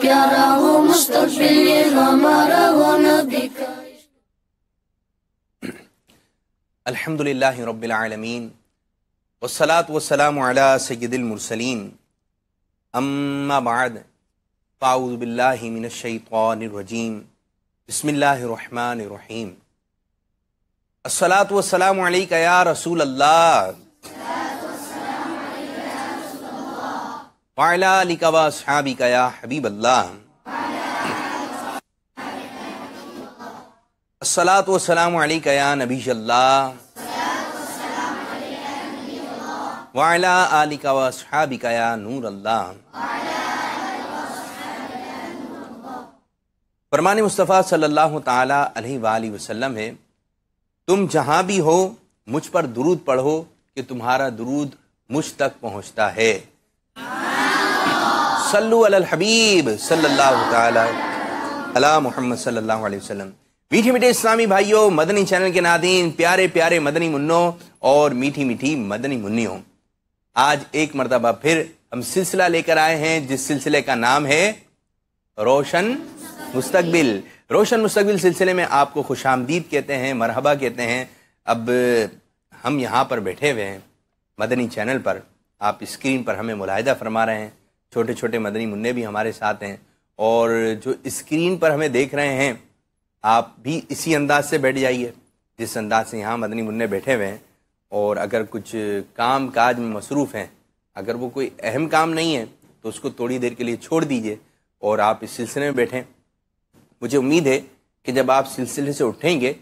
प्यारा हो मुस्तकबिल ये हमारा हो नबी का। अल्हम्दुलिल्लाहि रब्बिल आलमीन वस्सलातु वस्सलामु अला सय्यिदिल मुरसलीन अम्मा बाद फ़अऊज़ु बिल्लाहि मिनश शैतानिर रजीम बिस्मिल्लाहिर रहमानिर रहीम अस्सलातु वस्सलामु अलैका या रसूल अल्लाह व अला आलिका व अस्हाबिका या हबीब अल्लाह अस्सलातु वस्सलामु अलैका या नबी अल्लाह व अला आलिका व अस्हाबिका या नूर अल्लाह। फरमान मुस्तफ़ा सल्लल्लाहु ताला अलैहि वालैहि वसल्लम है, तुम जहाँ भी हो मुझ पर दुरूद पढ़ो कि तुम्हारा दुरूद मुझ तक पहुँचता है। सल्लु अलल हबीब सल्लल्लाहु ताला अला मुहम्मद सल्लल्लाहु अलैहि वसल्लम। मीठे मीठे इस्लामी भाइयों, मदनी चैनल के नादीन, प्यारे प्यारे मदनी मुन्नों और मीठी मीठी मदनी मुन्नियों, आज एक मर्तबा फिर हम सिलसिला लेकर आए हैं जिस सिलसिले का नाम है रोशन मुस्तकबिल। रोशन मुस्तकबिल सिलसिले में आपको खुशामदीद कहते हैं, मरहबा कहते हैं। अब हम यहाँ पर बैठे हुए हैं मदनी चैनल पर, आप स्क्रीन पर हमें मुलाहिदा फरमा रहे हैं, छोटे छोटे मदनी मुन्ने भी हमारे साथ हैं और जो स्क्रीन पर हमें देख रहे हैं आप भी इसी अंदाज से बैठ जाइए जिस अंदाज से यहाँ मदनी मुन्ने बैठे हुए हैं। और अगर कुछ काम काज में मसरूफ़ हैं, अगर वो कोई अहम काम नहीं है तो उसको थोड़ी देर के लिए छोड़ दीजिए और आप इस सिलसिले में बैठें। मुझे उम्मीद है कि जब आप सिलसिले से उठेंगे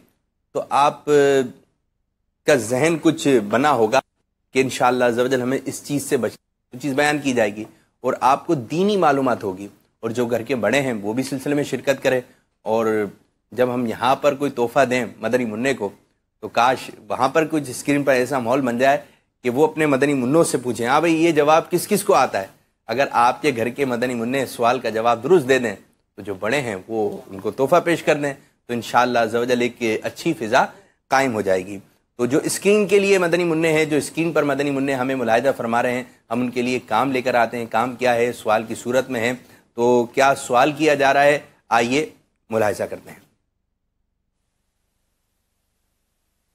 तो आप का जहन कुछ बना होगा कि इंशाअल्लाह अज़्ज़ व जल हमें इस चीज़ से बचना, चीज़ बयान की जाएगी और आपको दीनी मालूमात होगी। और जो घर के बड़े हैं वो भी सिलसिले में शिरकत करें। और जब हम यहाँ पर कोई तोहफ़ा दें मदनी मुन्ने को तो काश वहाँ पर कुछ स्क्रीन पर ऐसा माहौल बन जाए कि वो अपने मदनी मुन्नों से पूछें, हाँ भाई ये जवाब किस किस को आता है। अगर आपके घर के मदनी मुन्ने सवाल का जवाब दुरुस्त दे दें तो जो बड़े हैं वो उनको तोहफ़ा पेश कर दें तो इंशाअल्लाह अज़्ज़ व जल एक अच्छी फ़िज़ा कायम हो जाएगी। तो जो स्क्रीन के लिए मदनी मुन्ने हैं, जो स्क्रीन पर मदनी मुन्ने हमें मुलाहिदा फरमा रहे हैं, हम उनके लिए काम लेकर आते हैं। काम क्या है? सवाल की सूरत में है। तो क्या सवाल किया जा रहा है, आइए मुलाहिजा करते हैं।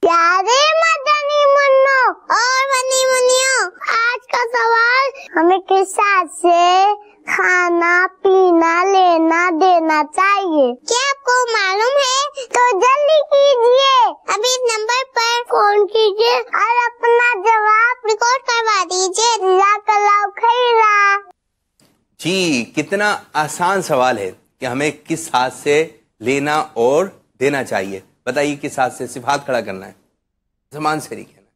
प्यारे मदनी मुन्नों और मदनी मुन्नियों, आज का सवाल, हमें किस हाथ से खाना पीना लेना देना चाहिए? क्या आपको मालूम है? तो जल्दी कीजिए, अभी इस नंबर पर फोन कीजिए और अपना जवाब रिकॉर्ड करवा दीजिए। जज़ाकल्लाहु खैरा। जी, कितना आसान सवाल है कि हमें किस हाथ से लेना और देना चाहिए। बताइए किस हाथ से? सिर्फ हाथ खड़ा करना है, ज़मान से नहीं कहना।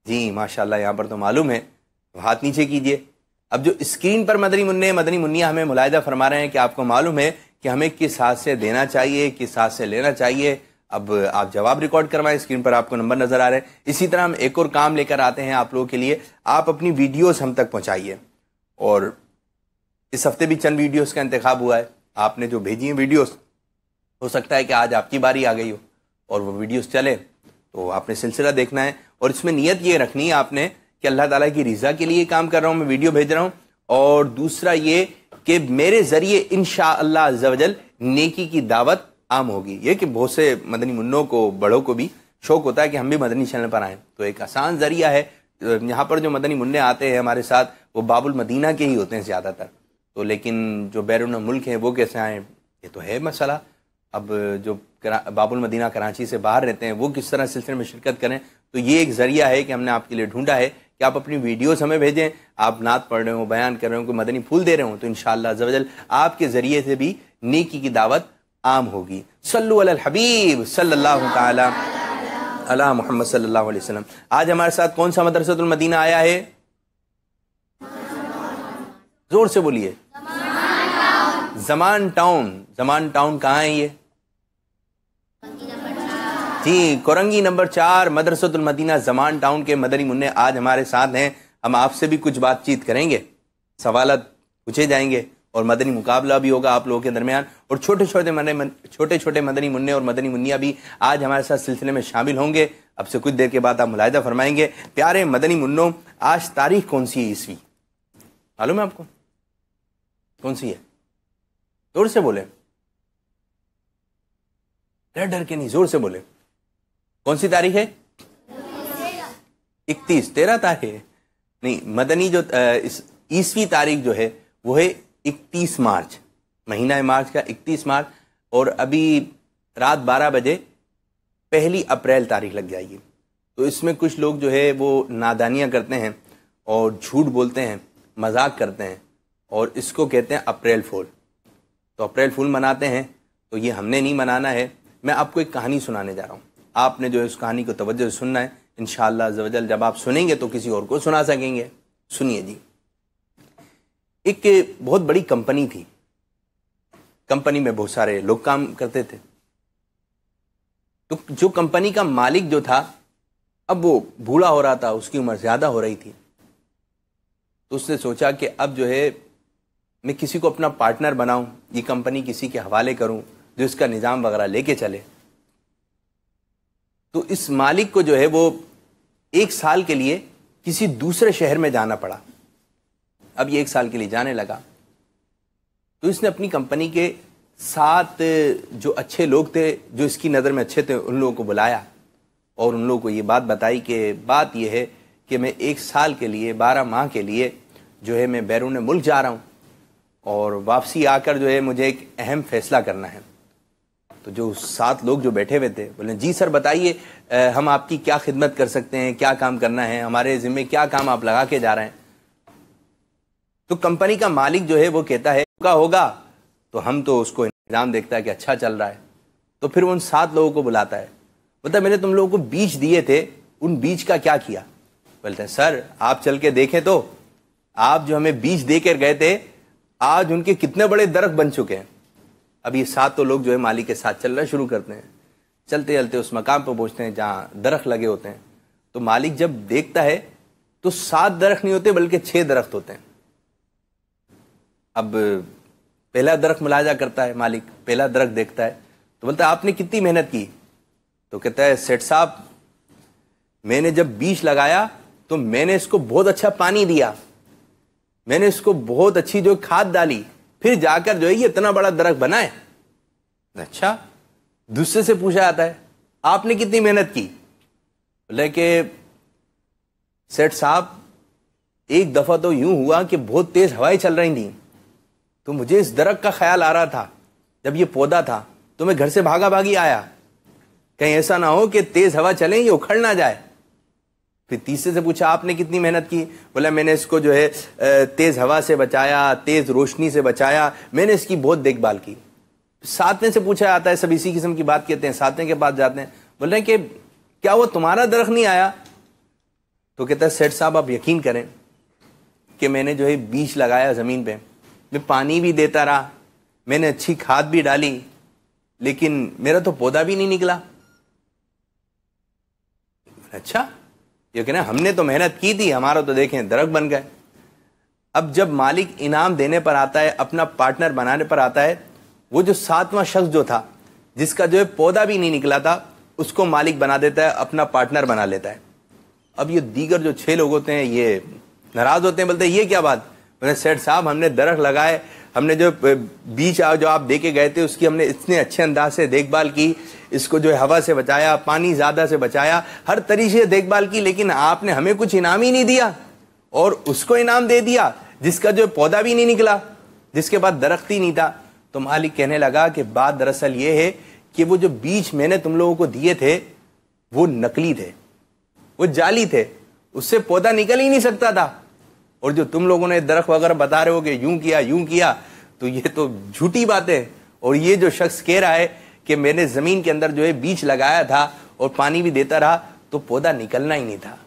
जी माशाल्लाह, यहाँ पर तो मालूम है, तो हाथ नीचे कीजिए। अब जो स्क्रीन पर मदनी मुन्ने मदनी मुन्नियाँ हमें मुलाहिदा फरमा रहे हैं कि आपको मालूम है कि हमें किस हाथ से देना चाहिए, किस हाथ से लेना चाहिए। अब आप जवाब रिकॉर्ड करवाएं, स्क्रीन पर आपको नंबर नज़र आ रहे हैं। इसी तरह हम एक और काम लेकर आते हैं आप लोगों के लिए। आप अपनी वीडियोस हम तक पहुँचाइए और इस हफ्ते भी चंद वीडियोस का इंतखाब हुआ है। आपने जो भेजी हैं वीडियोस, हो सकता है कि आज आपकी बारी आ गई हो और वो वीडियोस चले, तो आपने सिलसिला देखना है और इसमें नियत ये रखनी है आपने कि अल्लाह ताला की रिज़ा के लिए काम कर रहा हूँ, मैं वीडियो भेज रहा हूँ। और दूसरा ये कि मेरे ज़रिए इंशाअल्लाह अज़्ज़ व जल नेकी की दावत आम होगी। ये कि बहुत से मदनी मुन्नों को, बड़ों को भी शौक़ होता है कि हम भी मदनी चैनल पर आएँ, तो एक आसान ज़रिया है। यहाँ पर जो मदनी मुन्ने आते हैं हमारे साथ, वो बाबुल मदीना के ही होते हैं ज़्यादातर। तो लेकिन जो बैरून मुल्क हैं वो कैसे आएँ, ये तो है मसला। अब जो बाबुल मदीना कराची से बाहर रहते हैं वो किस तरह सिलसिले में शिरकत करें, तो ये एक ज़रिया है कि हमने आपके लिए ढूंढा है कि आप अपनी वीडियोस हमें भेजें। आप नात पढ़ रहे हो, बयान कर रहे हो, कोई मदनी फूल दे रहे हो, तो इंशाअल्लाह अज़्ज़ व जल आपके ज़रिए से भी नेकी की दावत आम होगी। सल्लु अलल हबीब सल्लल्लाहु ताला अला मुहम्मद सल्लल्लाहु अलैहि वसल्लम। आज हमारे साथ कौन सा मदरसतुल मदीना आया है? जोर से बोलिए। ज़मान टाउन। ज़मान टाउन कहाँ है ये? जी, कोरंगी नंबर 4 मदरसतुल मदीना ज़मान टाउन के मदनी मुन्ने आज हमारे साथ हैं। हम आपसे भी कुछ बातचीत करेंगे, सवालात पूछे जाएंगे और मदनी मुकाबला भी होगा आप लोगों के दरमियान। और छोटे छोटे मदनी मुन्ने और मदनी मुन्नियाँ भी आज हमारे साथ सिलसिले में शामिल होंगे। अब से कुछ देर के बाद आप मुलाहिदा फरमाएंगे। प्यारे मदनी मुन्नों, आज तारीख कौन सी है ईस्वी, मालूम है आपको? कौन सी है? जोर से बोले, डर डर के नहीं, जोर से बोले। कौन सी तारीख है? 31, 13 तारीख है नहीं, मदनी जो ईसवी तारीख जो है वो है 31 मार्च, महीना है मार्च का 31 मार्च। और अभी रात 12 बजे 1 अप्रैल तारीख लग जाएगी। तो इसमें कुछ लोग जो है वो नादानियाँ करते हैं और झूठ बोलते हैं, मजाक करते हैं, और इसको कहते हैं अप्रैल फूल। तो अप्रैल फूल मनाते हैं, तो ये हमने नहीं मनाना है। मैं आपको एक कहानी सुनाने जा रहा हूँ, आपने जो है उस कहानी को तवज्जो से सुनना है। इंशाअल्लाह अज़्ज़ व जल जब आप सुनेंगे तो किसी और को सुना सकेंगे। सुनिए जी, एक बहुत बड़ी कंपनी थी, कंपनी में बहुत सारे लोग काम करते थे। तो जो कंपनी का मालिक जो था, अब वो बूढ़ा हो रहा था, उसकी उम्र ज़्यादा हो रही थी। तो उसने सोचा कि अब जो है मैं किसी को अपना पार्टनर बनाऊं, ये कंपनी किसी के हवाले करूं जो इसका निज़ाम वगैरह लेके चले। तो इस मालिक को जो है वो 1 साल के लिए किसी दूसरे शहर में जाना पड़ा। अब ये 1 साल के लिए जाने लगा, तो इसने अपनी कंपनी के 7 जो अच्छे लोग थे, जो इसकी नज़र में अच्छे थे, उन लोगों को बुलाया और उन लोगों को ये बात बताई कि बात ये है कि मैं 1 साल के लिए 12 माह के लिए जो है मैं बैरून मुल्क जा रहा हूँ, और वापसी आकर जो है मुझे एक अहम फैसला करना है। तो जो 7 लोग जो बैठे हुए थे बोले, जी सर बताइए, हम आपकी क्या खिदमत कर सकते हैं, क्या काम करना है, हमारे ज़िम्मे क्या काम आप लगा के जा रहे हैं। तो कंपनी का मालिक जो है वो कहता है का होगा, तो हम तो उसको इंतजाम देखता है कि अच्छा चल रहा है। तो फिर उन 7 लोगों को बुलाता है, बोलता मैंने तुम लोगों को बीज दिए थे, उन बीज का क्या किया? बोलते हैं सर आप चल के देखें तो आप जो हमें बीज दे कर गए थे, आज उनके कितने बड़े दरख्त बन चुके हैं। अब ये 7 लोग जो है मालिक के साथ चलना शुरू करते हैं। चलते चलते उस मकाम पर पहुंचते हैं जहाँ दरख्त लगे होते हैं। तो मालिक जब देखता है तो 7 दरख्त नहीं होते बल्कि 6 दरख्त होते हैं। अब पहला दरख्त मुलाजा करता है मालिक, पहला दरख्त देखता है तो बोलता है आपने कितनी मेहनत की? तो कहता है सेठ साहब मैंने जब बीज लगाया तो मैंने इसको बहुत अच्छा पानी दिया, मैंने इसको बहुत अच्छी जो खाद डाली, फिर जाकर जो है ये इतना बड़ा दरख्त बना है। अच्छा, दूसरे से पूछा जाता है आपने कितनी मेहनत की? बोले कि सेठ साहब एक दफा तो यूं हुआ कि बहुत तेज हवाएं चल रही थी, तो मुझे इस दरख्त का ख्याल आ रहा था, जब ये पौधा था तो मैं घर से भागा भागी आया, कहीं ऐसा ना हो कि तेज हवा चले ये उखड़ ना जाए। फिर तीसरे से पूछा आपने कितनी मेहनत की? बोला मैंने इसको जो है तेज हवा से बचाया, तेज रोशनी से बचाया, मैंने इसकी बहुत देखभाल की। 7वें से पूछा जाता है, सब इसी किस्म की बात कहते हैं, 7वें के पास जाते हैं, बोल रहे हैं कि क्या वो तुम्हारा दरख्त नहीं आया? तो कहता है सेठ साहब आप यकीन करें कि मैंने जो है बीज लगाया ज़मीन पे, मैं पानी भी देता रहा, मैंने अच्छी खाद भी डाली, लेकिन मेरा तो पौधा भी नहीं निकला। अच्छा, ये कहना हमने तो मेहनत की थी, हमारा तो देखें दरख्त बन गए। अब जब मालिक इनाम देने पर आता है, अपना पार्टनर बनाने पर आता है, वो जो 7वां शख्स जो था जिसका जो है पौधा भी नहीं निकला था, उसको मालिक बना देता है, अपना पार्टनर बना लेता है। अब ये दीगर जो 6 लोग होते हैं ये नाराज होते हैं, बोलते हैं ये क्या बात? बोले सेठ साहब हमने दरख्त लगाए, हमने जो बीज जो आप दे के गए थे उसकी हमने इतने अच्छे अंदाज से देखभाल की, इसको जो है हवा से बचाया, पानी ज़्यादा से बचाया, हर तरीके से देखभाल की, लेकिन आपने हमें कुछ इनाम ही नहीं दिया और उसको इनाम दे दिया जिसका जो पौधा भी नहीं निकला, जिसके बाद दरख्त ही नहीं था। तो मालिक कहने लगा कि बात दरअसल ये है कि वो जो बीज मैंने तुम लोगों को दिए थे वो नकली थे, वो जाली थे, उससे पौधा निकल ही नहीं सकता था। और जो तुम लोगों ने दरख्त वगैरह बता रहे हो कि यूं किया, तो ये तो झूठी बात है। और ये जो शख्स कह रहा है कि मैंने ज़मीन के अंदर जो है बीज लगाया था और पानी भी देता रहा तो पौधा निकलना ही नहीं था,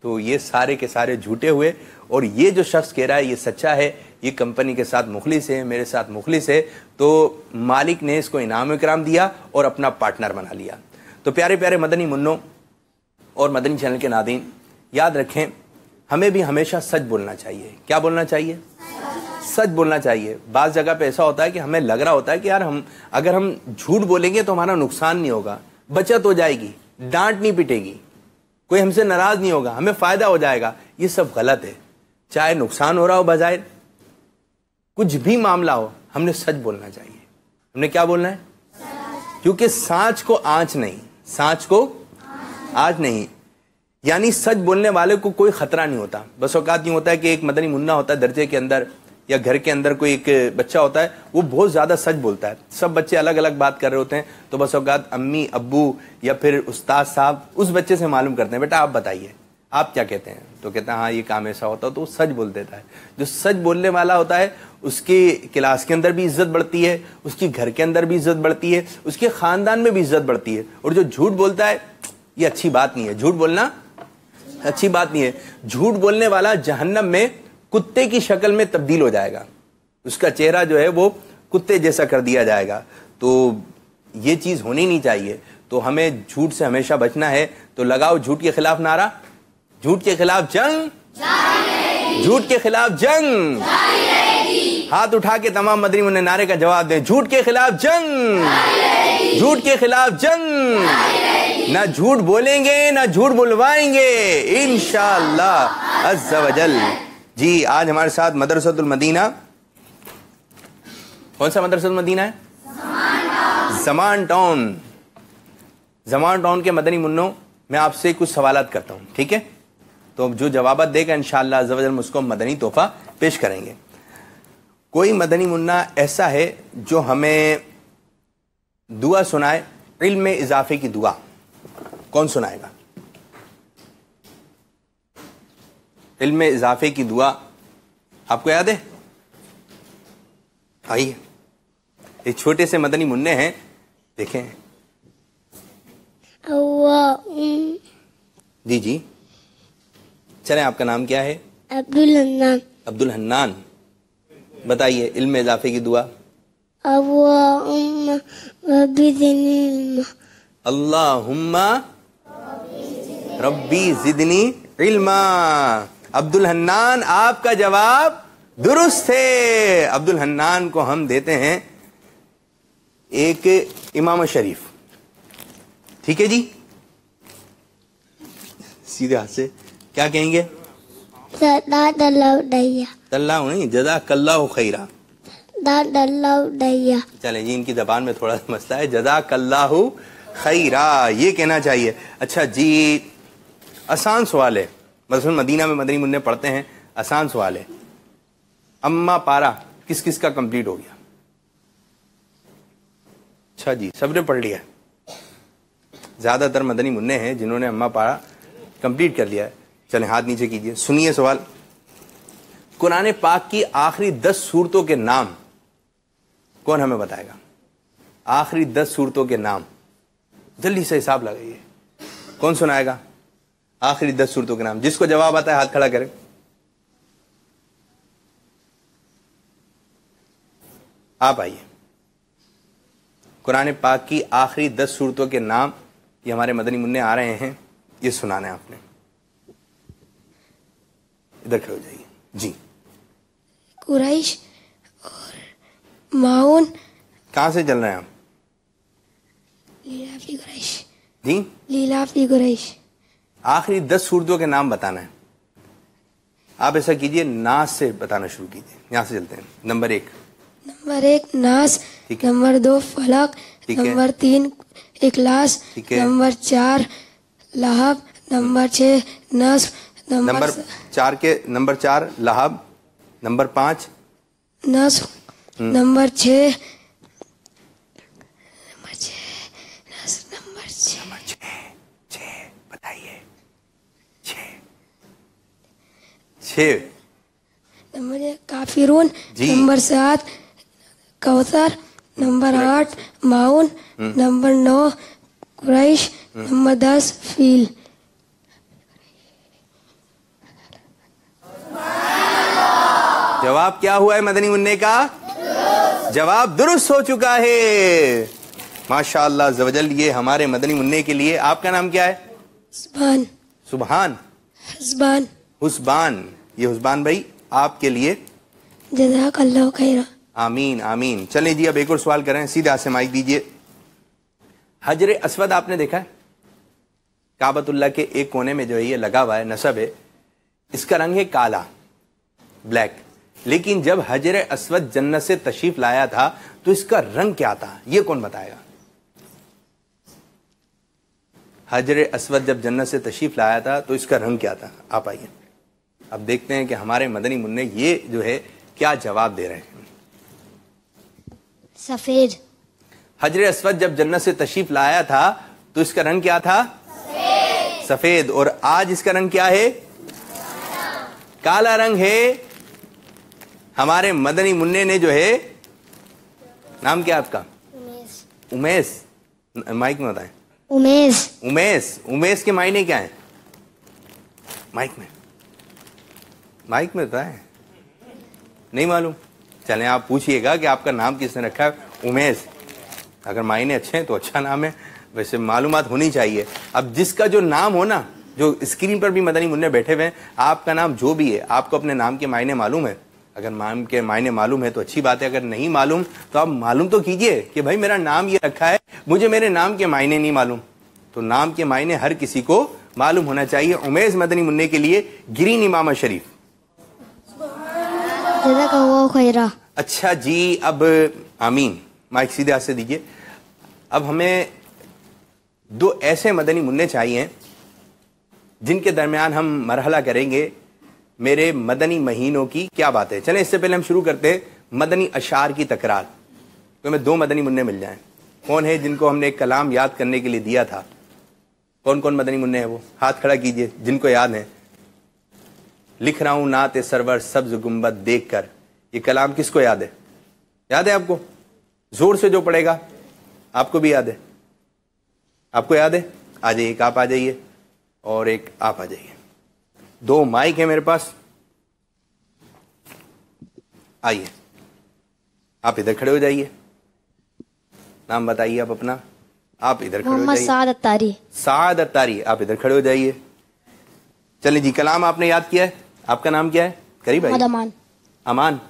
तो ये सारे के सारे झूठे हुए। और ये जो शख्स कह रहा है ये सच्चा है, ये कंपनी के साथ मुखलिस है, मेरे साथ मुखलिस है। तो मालिक ने इसको इनाम इकराम दिया और अपना पार्टनर बना लिया। तो प्यारे प्यारे मदनी मुन्नों और मदनी चैनल के नादीन, याद रखें हमें भी हमेशा सच बोलना चाहिए। क्या बोलना चाहिए? सच बोलना चाहिए। बाज़ जगह पे ऐसा होता है कि हमें लग रहा होता है कि यार अगर हम झूठ बोलेंगे तो हमारा नुकसान नहीं होगा, बचत हो जाएगी, डांट नहीं पिटेगी, कोई हमसे नाराज नहीं होगा, हमें फ़ायदा हो जाएगा। ये सब गलत है। चाहे नुकसान हो रहा हो बजाय, कुछ भी मामला हो, हमने सच बोलना चाहिए। हमने क्या बोलना है? क्योंकि सांच को आंच नहीं, सांच को आंच नहीं, यानी सच बोलने वाले को कोई खतरा नहीं होता। बस औकात यूं होता है कि एक मदनी मुन्ना होता है दर्जे के अंदर, या घर के अंदर कोई एक बच्चा होता है, वो बहुत ज्यादा सच बोलता है। सब बच्चे अलग अलग बात कर रहे होते हैं, तो बस औकात अम्मी अब्बू या फिर उस्ताद साहब उस बच्चे से मालूम करते हैं, बेटा आप बताइए आप क्या कहते हैं, तो कहता है हाँ ये काम ऐसा होता है, तो वो सच बोल देता है। जो सच बोलने वाला होता है उसकी क्लास के अंदर भी इज्जत बढ़ती है, उसकी घर के अंदर भी इज्जत बढ़ती है, उसके खानदान में भी इज्जत बढ़ती है। और जो झूठ बोलता है ये अच्छी बात नहीं है, झूठ बोलना अच्छी बात नहीं है। झूठ बोलने वाला जहन्नम में कुत्ते की शक्ल में तब्दील हो जाएगा, उसका चेहरा जो है वो कुत्ते जैसा कर दिया जाएगा। तो ये चीज होनी नहीं चाहिए। तो हमें झूठ से हमेशा बचना है। तो लगाओ झूठ के खिलाफ नारा, झूठ के खिलाफ जंग, झूठ के खिलाफ जंग। हाथ उठा के तमाम मदनी मुन्ने नारे का जवाब दें, झूठ के खिलाफ जंग, झूठ के खिलाफ जंग। ना झूठ बोलेंगे ना झूठ बुलवाएंगे इंशाअल्लाह अज़्ज़ा वजल। जी आज हमारे साथ मदरसतुल मदीना, कौन सा मदरसतुल मदीना है? ज़मान टाउन। ज़मान टाउन के मदनी मुन्नों, मैं आपसे कुछ सवालात करता हूँ, ठीक है? तो जो जवाब देगा इंशाअल्लाह अज़्ज़ा वजल मुझको मदनी तोहफा पेश करेंगे। कोई मदनी मुन्ना ऐसा है जो हमें दुआ सुनाए, इल्म में इजाफे की दुआ, कौन सुनाएगा? इल्म में इजाफे की दुआ आपको याद है? आइए, एक छोटे से मदनी मुन्ने हैं, देखें। जी जी, चलें, आपका नाम क्या है? अब्दुल हन्नान। अब्दुल हन्नान, बताइए इल्म में इजाफे की दुआ। अल्लाहुम्मा रब्बी ज़िदनी इल्मा। अब्दुल हन्नान, आपका जवाब दुरुस्त है। अब्दुल हन्नान को हम देते हैं एक इमाम शरीफ, ठीक है जी? सीधे हाथ से क्या कहेंगे? तल्लाहु नहीं, जज़ाकल्लाहु खैरा। चले जी, इनकी जबान में थोड़ा सा मसला है, जज़ाकल्लाहु खैरा ये कहना चाहिए। अच्छा जी, आसान सवाल है, मदरसतुल मदीना में मदनी मुन्ने पढ़ते हैं, आसान सवाल है। अम्मा पारा किस किस का कंप्लीट हो गया? अच्छा जी, सबने पढ़ लिया। ज्यादातर मदनी मुन्ने हैं जिन्होंने अम्मा पारा कंप्लीट कर लिया है। चलें हाथ नीचे कीजिए, सुनिए सवाल। कुरान पाक की आखिरी 10 सूरतों के नाम कौन हमें बताएगा? आखिरी 10 सूरतों के नाम, जल्दी से हिसाब लगाइए, कौन सुनाएगा आखिरी 10 सूरतों के नाम? जिसको जवाब आता है हाथ खड़ा करें। आप आइए, कुरान पाक की आखिरी 10 सूरतों के नाम, ये हमारे मदनी मुन्ने आ रहे हैं, ये सुनाना है आपने। इधर खड़े हो जाइए जी। कुरैश और माउन। कहां से चल रहे हैं आप? लीलाफी कुरैश जी, लीलाफी कुरैश। आखिरी 10 सूरतों के नाम बताना है। आप ऐसा कीजिए, नास से बताना शुरू कीजिए। यहां से चलते हैं। नंबर 1 नास, नंबर 2 फलक, नंबर 3 इखलास, नंबर 4 लहब, नंबर 6 नस्र, नंबर 4 लहब, नंबर 5 नस्र, नंबर 6 बताइए। 6 नंबर 1 काफिरून, नंबर 7 कौसर, नंबर 8 माउन, नंबर 9 कुरैश, नंबर 10 फील। जवाब क्या हुआ है मदनी मुन्ने का? जवाब दुरुस्त हो चुका है। माशाअल्लाह ज़वजल, ये हमारे मदनी मुन्ने के लिए। आपका नाम क्या है? सुभान। सुभान, हुस्बान। हुस्बान, ये हुस्बान भाई आपके लिए जज़ाकल्लाहु खैरा। आमीन आमीन। चलें जी, अब एक और सवाल करें, सीधा से माइक दीजिए। हजर अस्वद आपने देखा है? काबतुल्लाह के एक कोने में जो है ये लगा हुआ है, नसब है। इसका रंग है काला, ब्लैक। लेकिन जब हजर अस्वद जन्नत से तशरीफ लाया था तो इसका रंग क्या था, ये कौन बताएगा? हजर अस्वद जब जन्नत से तशरीफ लाया था तो इसका रंग क्या था? आप आइए, अब देखते हैं कि हमारे मदनी मुन्ने ये जो है क्या जवाब दे रहे हैं। सफेद। हजर अस्वद जब जन्नत से तशरीफ लाया था तो इसका रंग क्या था? सफेद। और आज इसका रंग क्या है? काला रंग है। हमारे मदनी मुन्ने ने जो है, नाम क्या आपका? उमेश। माइक में बताएं। उमेश। उमेश। उमेश के मायने क्या है? माइक में बताएं। नहीं मालूम? चलें आप पूछिएगा कि आपका नाम किसने रखा है? उमेश। अगर मायने अच्छे हैं तो अच्छा नाम है, वैसे मालूमात होनी चाहिए। अब जिसका जो नाम हो ना, जो स्क्रीन पर भी मदनी मुन्ने बैठे हुए हैं, आपका नाम जो भी है, आपको अपने नाम के मायने मालूम है? अगर नाम के मायने मालूम है तो अच्छी बात है, अगर नहीं मालूम तो आप मालूम तो कीजिए कि भाई मेरा नाम ये रखा है, मुझे मेरे नाम के मायने नहीं मालूम। तो नाम के मायने हर किसी को मालूम होना चाहिए। उमेश मदनी मुन्ने के लिए ग्रीन इमामा शरीफ। अच्छा जी, अब आमीन। माइक सीधे हाथ से दीजिए। अब हमें दो ऐसे मदनी मुन्ने चाहिए जिनके दरमियान हम मरहला करेंगे मेरे मदनी महीनों की क्या बात है। चलें इससे पहले हम शुरू करते हैं मदनी अशार की तकरार। तो हमें दो मदनी मुन्ने मिल जाएं। कौन है जिनको हमने एक कलाम याद करने के लिए दिया था? कौन कौन मदनी मुन्ने हैं वो? हाथ खड़ा कीजिए जिनको याद है। लिख रहा हूं नाते सरवर सब्ज गुंबद देख कर। ये कलाम किसको याद है? याद है आपको? जोर से जो पड़ेगा। आपको भी याद है? आपको याद है? आ जाइए, एक आप आ जाइए और एक आप आ जाइए। दो माइक है मेरे पास, आइए। आप इधर खड़े हो जाइए, नाम बताइए आप अपना। आप इधर खड़े हो जाइए। साद अत्तारी। साद अत्तारी, आप इधर खड़े हो जाइए। चलिए जी, कलाम आपने याद किया है। आपका नाम क्या है? करीब आइए। अमान। अमान,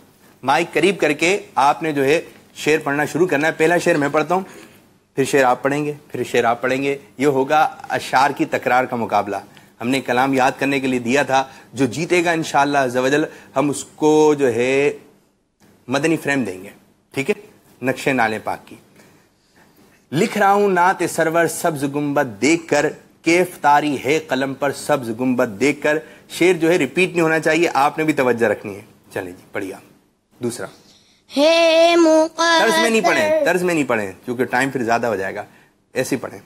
माइक करीब करके आपने जो है शेर पढ़ना शुरू करना है। पहला शेर मैं पढ़ता हूं, फिर शेर आप पढ़ेंगे, फिर शेर आप पढ़ेंगे। ये होगा अशार की तकरार का मुकाबला। हमने कलाम याद करने के लिए दिया था, जो जीतेगा इंशाअल्लाह अज़्ज़वजल हम उसको जो है मदनी फ्रेम देंगे। ठीक है, नक्शे नाले पाक की। लिख रहा हूं नाते सरवर सब्ज गुंबद देख कर, केफ तारी है कलम पर सब्ज गुंबद देख कर। शेर जो है रिपीट नहीं होना चाहिए, आपने भी तवज्जो रखनी है। चलें जी, पढ़िए। दूसरा, हे तर्ज में नहीं पढ़े, तर्ज में नहीं पढ़े क्योंकि टाइम फिर ज्यादा हो जाएगा। ऐसे पढ़े।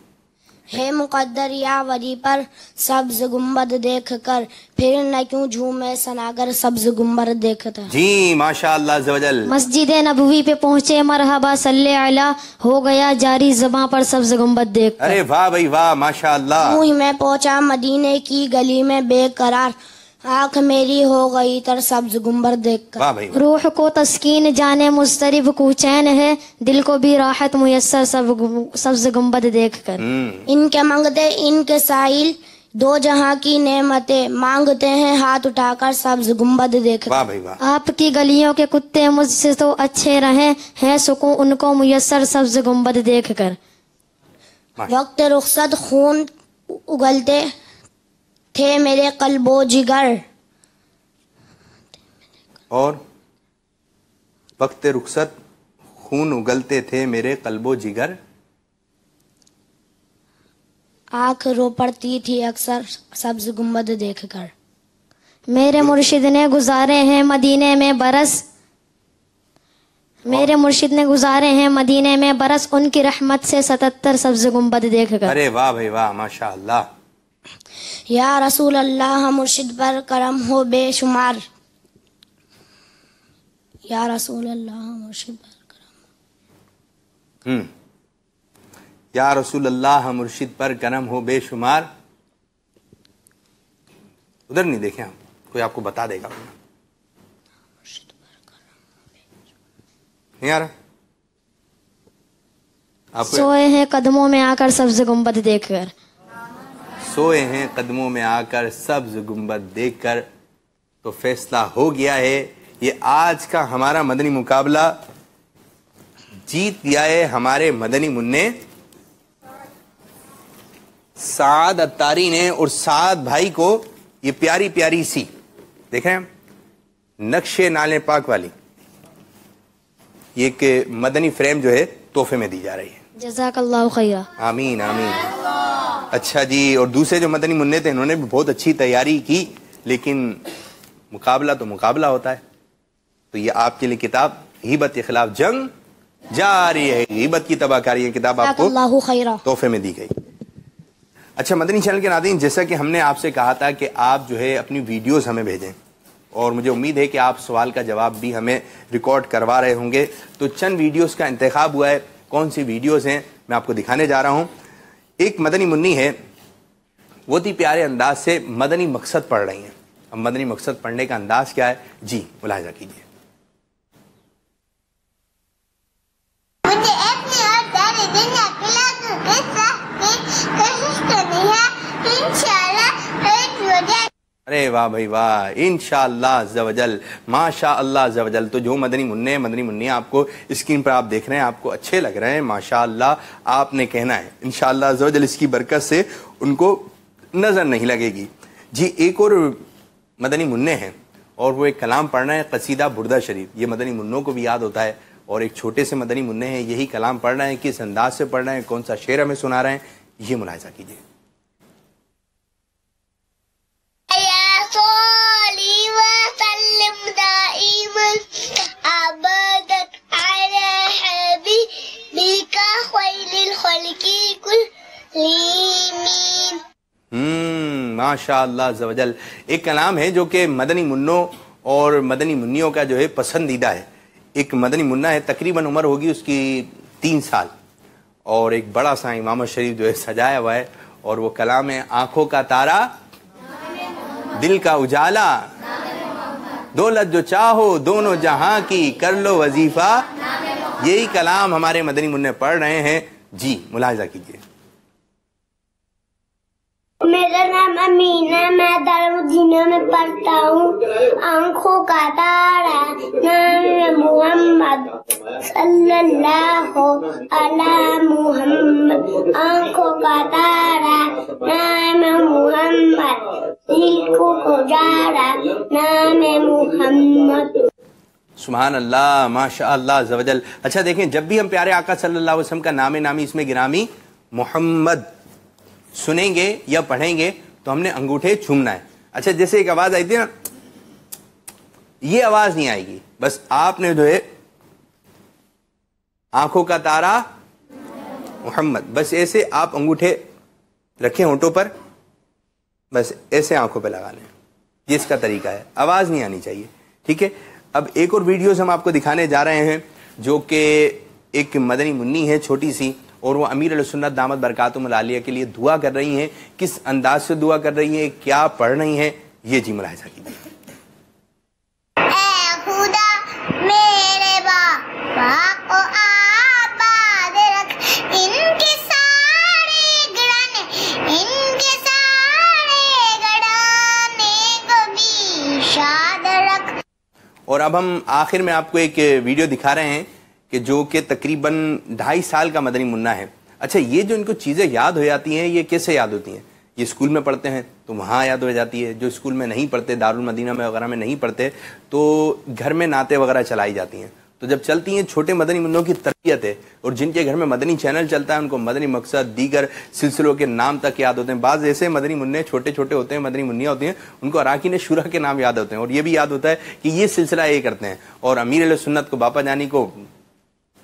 हे मुकद्दर या वरी पर सब्ज गुंबद देख कर, फिर न क्यों झूमे सनागर सब्ज गुंबद देखता। जी माशाअल्लाह अज़्ज़वजल। मस्जिद नबवी पे पहुँचे मरहबा सल्ले अला, हो गया जारी ज़बां पर सब्ज गुंबद देख। अरे वाह भाई वाह, माशाअल्लाह। मुँह में पहुँचा मदीने की गली में बेकरार, आँख मेरी हो गई तर सब्ज गुंबद देख कर। वाह भाई। रूह को तस्कीन जाने मुस्तरिब कुचैन है, दिल को भी राहत मुयस्सर सब्ज गुंबद देख कर। इनके मंगते इनके साहिल, दो जहां की नेमतें मांगते हैं हाथ उठाकर सब्ज गुंबद देख। वाह भाई वाह। आपकी गलियों के कुत्ते मुझसे तो अच्छे रहे हैं, सुकून उनको मुयस्सर सब्ज गुंबद देख कर। वक्त रुखसत खून उगलते थे मेरे कल्बो जिगर, और वक्त रुखसत खून उगलते थे मेरे कल्बो जिगर। आँख रो पड़ती थी अक्सर सब्ज गुंबद देखकर। मेरे मुर्शिद ने गुजारे हैं मदीने में बरस, मेरे मुर्शिद ने गुजारे हैं मदीने में बरस, उनकी रहमत से 77 सब्ज गुंबद देखकर। अरे वाह भाई वाह, माशाअल्लाह। या रसूल अल्लाह मुर्शिद पर करम हो बेशुमार, या रसूल अल्लाह मुर्शिद पर करम। या रसूल अल्लाह मुर्शिद पर करम हो बेशुमार। उधर नहीं देखें आप, कोई आपको बता देगा। नहीं आ रहा? आप सोए हैं कदमों में आकर सब्ज गुंबद देखकर। सोए हैं कदमों में आकर सब्ज गुंबद देखकर। तो फैसला हो गया है, ये आज का हमारा मदनी मुकाबला जीत लिया है हमारे मदनी मुन्ने साद अत्तारी ने। और साद भाई को ये प्यारी प्यारी सी, देख रहे हैं, नक्शे नाले पाक वाली ये एक मदनी फ्रेम जो है तोहफे में दी जा रही है। जज़ाकल्लाहु खैरा। आमीन आमीन। अच्छा जी, और दूसरे जो मदनी मुन्ने थे इन्होंने भी बहुत अच्छी तैयारी की, लेकिन मुकाबला तो मुकाबला होता है। तो ये आपके लिए किताब हिबत के खिलाफ जंग जारी है, हिबत की तबाहकारी, ये किताब आपको तोहफे में दी गई। अच्छा मदनी चैनल के नाज़रीन, जैसा कि हमने आपसे कहा था कि आप जो है अपनी वीडियोस हमें भेजें, और मुझे उम्मीद है कि आप सवाल का जवाब भी हमें रिकॉर्ड करवा रहे होंगे। तो चंद वीडियोस का इंतखाब हुआ है, कौन सी वीडियोस हैं मैं आपको दिखाने जा रहा हूं। एक मदनी मुन्नी है, वो ही प्यारे अंदाज से मदनी मकसद पढ़ रही हैं। अब मदनी मकसद पढ़ने का अंदाज क्या है जी, मुलाहिजा कीजिए। मुझे अपनी और सारी दुनिया खिला दूं, कोशिश करनी है इंशाअल्लाह एक वजह। अरे वाह भाई वाह, इंशाअल्लाह अज़्ज़वजल, माशा अल्लाह अज़्ज़वजल। तो जो मदनी मुन्ने मदनी मुन्नी आपको स्क्रीन पर आप देख रहे हैं, आपको अच्छे लग रहे हैं, माशा अल्लाह आपने कहना है इंशाअल्लाह अज़्ज़वजल, इसकी बरकत से उनको नजर नहीं लगेगी जी। एक और मदनी मुन्ने हैं और वो एक कलाम पढ़ रहे हैं, कसीदा बुर्दा शरीफ। ये मदनी मुन्नों को भी याद होता है, और एक छोटे से मदनी मुन्ने हैं, यही कलाम पढ़ रहे हैं। किस अंदाज से पढ़ रहे हैं, कौन सा शेर हमें सुना रहे हैं, ये मुलाहिजा कीजिए। माशा अल्लाह अज़्ज़वजल। एक कलाम है जो कि मदनी मुन्नों और मदनी मुन्नियों का जो है पसंदीदा है। एक मदनी मुन्ना है, तकरीबन उम्र होगी उसकी 3 साल, और एक बड़ा सा इमाम शरीफ जो है सजाया हुआ है, और वो कलाम है आंखों का तारा दिल का उजाला, दौलत जो चाहो दोनों जहां की कर लो वजीफा। यही कलाम हमारे मदनी मुन्ने पढ़ रहे हैं जी, मुलाहिजा कीजिए। मेरा नाम अमीना, मैं दारुल में पढ़ता हूँ। आंखों का तारा नाम मोहम्मद सल्लल्लाहु अलैहि मुहम्मद। आंखों का तारा नाम मोहम्मद, दिल को उजाला नाम मोहम्मद। सुभान अल्लाह, माशा अल्लाह अज़्ज़वजल। अच्छा देखें, जब भी हम प्यारे आका सल्लल्लाहु अलैहि वसल्लम का नामे नामी इसमें गिरामी मोहम्मद सुनेंगे या पढ़ेंगे तो हमने अंगूठे छूमना है। अच्छा, जैसे एक आवाज आई थी ना, ये आवाज नहीं आएगी, बस आपने जो है आंखों का तारा मोहम्मद, बस ऐसे आप अंगूठे रखें होंठों पर, बस ऐसे आंखों पे लगा लें। ये इसका तरीका है, आवाज नहीं आनी चाहिए, ठीक है। अब एक और वीडियोस हम आपको दिखाने जा रहे हैं, जो कि एक मदनी मुन्नी है छोटी सी, और वो अमीर अल-सुन्नत दामत बरकातुहुल आलिया के लिए दुआ कर रही हैं। किस अंदाज से दुआ कर रही हैं, क्या पढ़ रही हैं, ये जी मुलाहिजा कीजिए। ऐ खुदा मेरे बाबा को आबाद रख, इनके सारे गड़ाने को भी शाद रख। और अब हम आखिर में आपको एक वीडियो दिखा रहे हैं कि जो कि तकरीबन 2.5 साल का मदनी मुन्ना है। अच्छा, ये जो इनको चीज़ें याद हो जाती हैं, ये कैसे याद होती हैं? ये स्कूल में पढ़ते हैं तो वहाँ याद हो जाती है, जो स्कूल में नहीं पढ़ते, दारुल मदीना में वगैरह में नहीं पढ़ते, तो घर में नाते वगैरह चलाई जाती हैं। तो जब चलती हैं, छोटे मदनी मुन्नों की तरबियत है, और जिनके घर में मदनी चैनल चलता है उनको मदनी मकसद दीगर सिलसिलों के नाम तक याद होते हैं। बाज़ ऐसे मदनी मुन्ने छोटे छोटे होते हैं, मदनी मुन्नियाँ होती हैं, उनको अराकीन शुरा के नाम याद होते हैं, और ये भी याद होता है कि ये सिलसिला ये करते हैं। और अमीर अल-सुन्नत को, बापा जानी को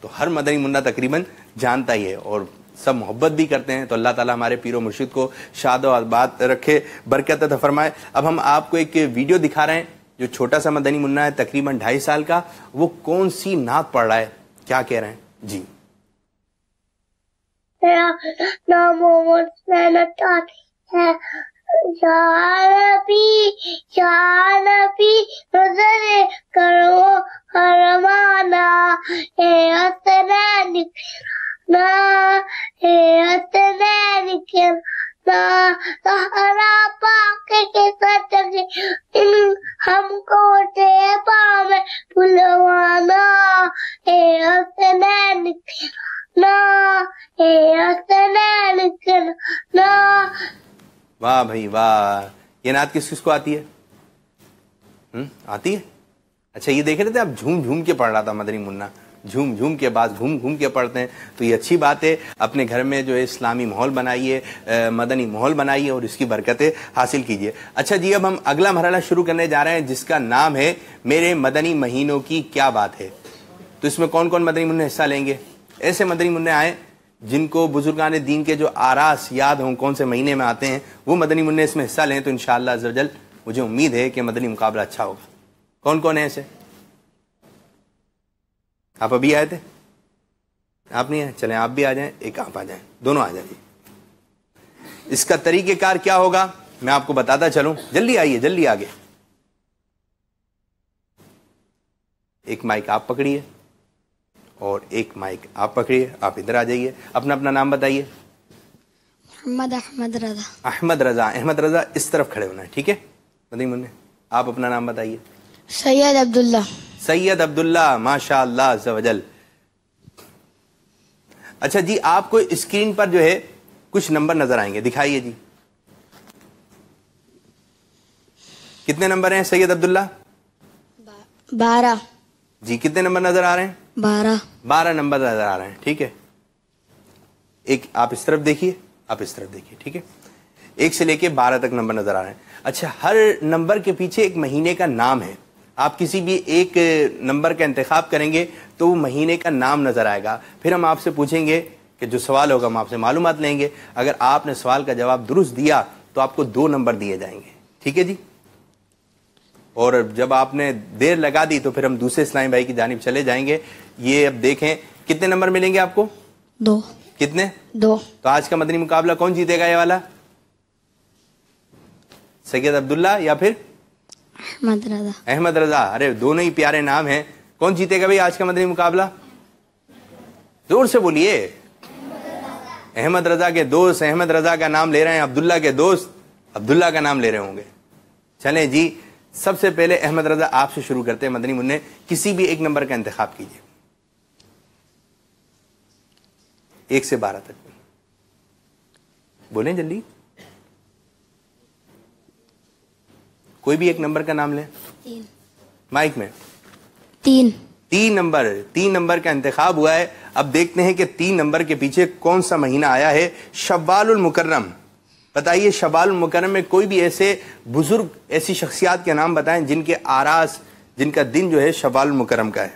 तो हर मदनी मुन्ना तकरीबन जानता ही है, और सब मोहब्बत भी करते हैं। तो अल्लाह ताला हमारे पीरो मुर्शिद को शाद और आबाद रखे, बरकत अता फरमाए। अब हम आपको एक वीडियो दिखा रहे हैं, जो छोटा सा मदनी मुन्ना है, तकरीबन 2.5 साल का, वो कौन सी नात पढ़ रहा है, क्या कह रहे हैं जी। नजर करो हरमाना, हमको पावे पुलवाना, वाह भाई वाह। ये नात किस किस को आती है? आती है? अच्छा, ये देख रहे थे आप, झूम झूम के पढ़ रहा था मदनी मुन्ना, झूम झूम के, बाद घूम घूम के पढ़ते हैं, तो ये अच्छी बात है। अपने घर में जो है इस्लामी माहौल बनाइए, मदनी माहौल बनाइए और इसकी बरकतें हासिल कीजिए। अच्छा जी, अब हम अगला मरहला शुरू करने जा रहे हैं जिसका नाम है मेरे मदनी महीनों की क्या बात है। तो इसमें कौन कौन मदनी मुन्ने हिस्सा लेंगे? ऐसे मदनी मुन्ने आए जिनको बुजुर्गान दीन के जो आरास याद हों कौन से महीने में आते हैं, वो मदनी मुन्ने इसमें हिस्सा लें, तो इंशाअल्लाह अज़्ज़ व जल मुझे उम्मीद है कि मदनी मुकाबला अच्छा होगा। कौन कौन है ऐसे? आप अभी आए थे? आप नहीं आए? चलें आप भी आ जाएं, एक आप आ जाएं, दोनों आ जाइए। इसका तरीक़ेकार क्या होगा मैं आपको बताता चलूं, जल्दी आइए, जल्दी आगे। एक माइक आप पकड़िए और एक माइक आप पकड़िए, आप इधर आ जाइए, अपना अपना नाम बताइए। मोहम्मद अहमद रजा। अहमद रजा, अहमद रजा इस तरफ खड़े होना है, ठीक है? मदनी मुन्ने आप अपना नाम बताइए। सैयद अब्दुल्ला। सैयद अब्दुल्ला, माशाअल्लाह अज़्ज़ व जल। अच्छा जी, आपको स्क्रीन पर जो है कुछ नंबर नजर आएंगे, दिखाइए जी। कितने नंबर हैं सैयद अब्दुल्ला? 12। जी, कितने नंबर नजर आ रहे हैं? 12। 12 नंबर नजर आ रहे हैं, ठीक है। एक आप इस तरफ देखिए, आप इस तरफ देखिए, ठीक है। 1 से लेके 12 तक नंबर नजर आ रहे हैं। अच्छा, हर नंबर के पीछे एक महीने का नाम है। आप किसी भी एक नंबर का इंतखाब करेंगे तो वो महीने का नाम नजर आएगा। फिर हम आपसे पूछेंगे कि जो सवाल होगा हम आपसे मालूमात लेंगे। अगर आपने सवाल का जवाब दुरुस्त दिया तो आपको 2 नंबर दिए जाएंगे, ठीक है जी। और जब आपने देर लगा दी तो फिर हम दूसरे इस्लामी भाई की जानिब चले जाएंगे। ये अब देखें कितने नंबर मिलेंगे आपको? 2। कितने? 2। तो आज का मदनी मुकाबला कौन जीतेगा ये वाला? सैयद अब्दुल्ला या फिर अहमद रजा? अहमद रजा। अरे दोनों ही प्यारे नाम हैं। कौन जीतेगा भाई आज का मदनी मुकाबला? जोर से बोलिए। अहमद रजा के दोस्त अहमद रजा का नाम ले रहे हैं, अब्दुल्ला के दोस्त अब्दुल्ला का नाम ले रहे होंगे। चलें जी, सबसे पहले अहमद रजा आपसे शुरू करते हैं। मदनी मुन्ने किसी भी एक नंबर का इंतखाब कीजिए, 1 से 12 तक। बोलें जल्दी, कोई भी एक नंबर का नाम लें। 3। माइक में 3। 3 नंबर, 3 नंबर का इंतखाब हुआ है। अब देखते हैं कि 3 नंबर के पीछे कौन सा महीना आया है। शव्वालुल मुकर्रम। बताइए, शव्वालुल मुकर्रम में कोई भी ऐसे बुजुर्ग, ऐसी शख्सियात के नाम बताएं जिनके आरास, जिनका दिन जो है शव्वालुल मुकर्रम का है।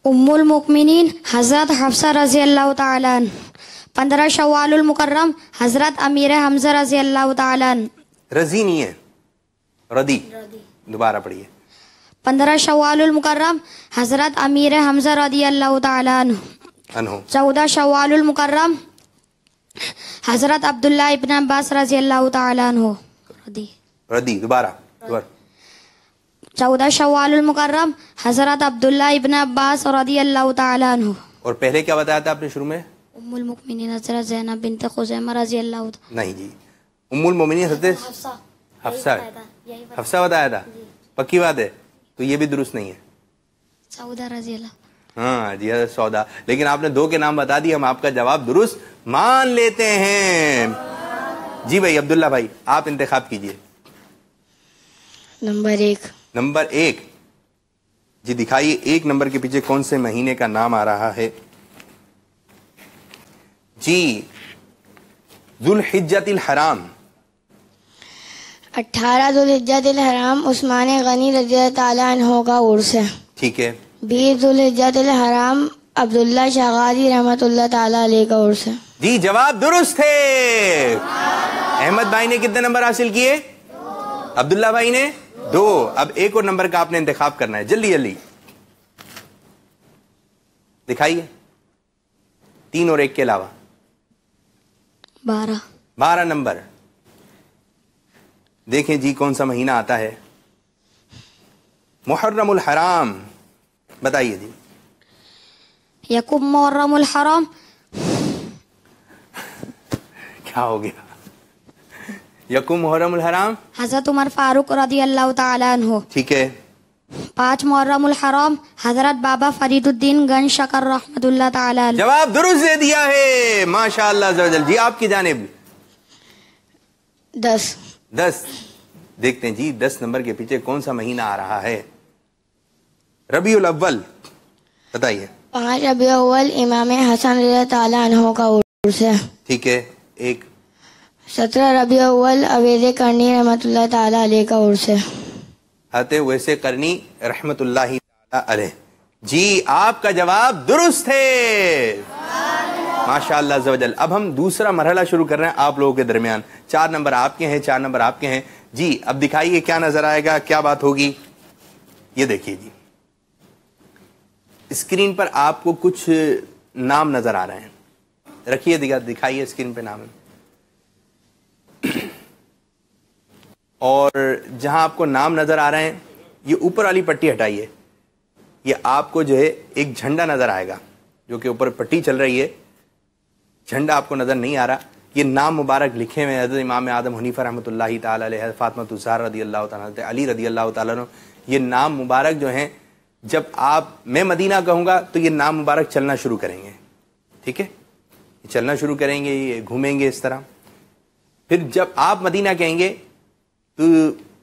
उम्मुल मुमिनीन हजरत हफ्सा रजी अल्लाह ताला अन्हा। 15 शव्वालुल मुकर्रम हजरत अमीर हमजा रजी अल्लाह ताला अन्हा। रजी नहीं है, रदी। दोबारा पढ़िए। 15 शव्वालुल मुकर्रम हजरत अमीर हमजा रजी अल्लाह ताला अन्हु। 14 शव्वालुल मुकर्रम हजरत अब्दुल्ला इब्न अब्बास रजी अल्लाह ताला अन्हु। रदी। दोबारा। 14 शव्वालुल मुकर्रम हजरत अब्दुल्ला इब्न अब्बास रजी अल्लाह ताला अन्हु। और पहले क्या बताया था आपने शुरू में? उम्मुल मुमिनीन हजरत ज़ैनब बिन्त खुज़ैमा रजी अल्लाह। नहीं जी, उम्मुल मोमिनीन हजरत हफ्सा बताया था। पक्की बात है? तो ये भी दुरुस्त नहीं है। सौदा रजी अल्लाह। हाँ जी, हजरत सौदा। लेकिन आपने 2 के नाम बता दिए, हम आपका जवाब दुरुस्त मान लेते हैं। जी भाई अब्दुल्ला भाई, आप इंतखाब कीजिए। नंबर 1। नंबर 1 जी, दिखाइए 1 नंबर के पीछे कौन से महीने का नाम आ रहा है जी? जुल्हिज्जतिल हराम। 18 जुल्हिज्जतिल हराम उस्मान गनी रज़ियल्लाहु ताला अन्हु का उर्स है। ठीक है। 20 जुल्हिज्जतिल हराम अब्दुल्ला शागाजी रहमतुल्लाह ताला अलैह का उर्स है। जी, जवाब दुरुस्त है। अहमद भाई ने कितने नंबर हासिल किए? अब्दुल्ला भाई ने 2। अब एक और नंबर का आपने इंतखाब करना है, जल्दी जल्दी दिखाइए। 3 और 1 के अलावा 12 नंबर। देखें जी कौन सा महीना आता है। मुहर्रमुल हराम। बताइए जी। यकुम मुहर्रमुल हराम। क्या हो गया? यकुम मुहर्रमुल हराम हजरत उमर फारूक रज़ी अल्लाह ताला अन्हु। ठीक है। 5 मुहर्रमुल हराम हजरत बाबा फरीदुद्दीन गंज शकर रहमतुल्लाह ताला अलैह। जवाब दुरुस्त दे दिया है, माशाअल्लाह। जी आपकी जानिब 10। देखते हैं जी 10 नंबर के पीछे कौन सा महीना आ रहा है। रबीउल अव्वल बताइए। 5 रबीउल अव्वल इमाम हसन रज़ी ताला अन्हु का उर्स है। ठीक है। एक 17 रबीउल अव्वल अवैध करनी रहमतुल्लाह ताला अलैह का उर्स है। आते वैसे करनी रहमतुल्लाहि ताला अलैह। जी आपका जवाब दुरुस्त है, माशाअल्लाह ज़वजल। अब हम दूसरा मरहला शुरू कर रहे हैं आप लोगों के दरमियान। 4 नंबर आपके हैं, 4 नंबर आपके हैं। जी अब दिखाइए क्या नजर आएगा, क्या बात होगी। ये देखिए जी स्क्रीन पर आपको कुछ नाम नजर आ रहे हैं। रखिए दिखाइए स्क्रीन पे नाम। और जहां आपको नाम नजर आ रहे हैं ये ऊपर वाली पट्टी हटाइए। ये आपको जो है एक झंडा नजर आएगा जो कि ऊपर पट्टी चल रही है, झंडा आपको नजर नहीं आ रहा। ये नाम मुबारक लिखे हुए हैं हज़रत इमाम आदम हनीफा रहमतुल्लाहि ताला अलैह, फातिमा ज़हरा रदियल्लाहु ताला अन्हा, अली रदियल्लाहु ताला अन्हु। ये नाम मुबारक जो हैं जब मैं मदीना कहूँगा तो ये नाम मुबारक चलना शुरू करेंगे। ठीक है, चलना शुरू करेंगे, ये घूमेंगे इस तरह। फिर जब आप मदीना कहेंगे तो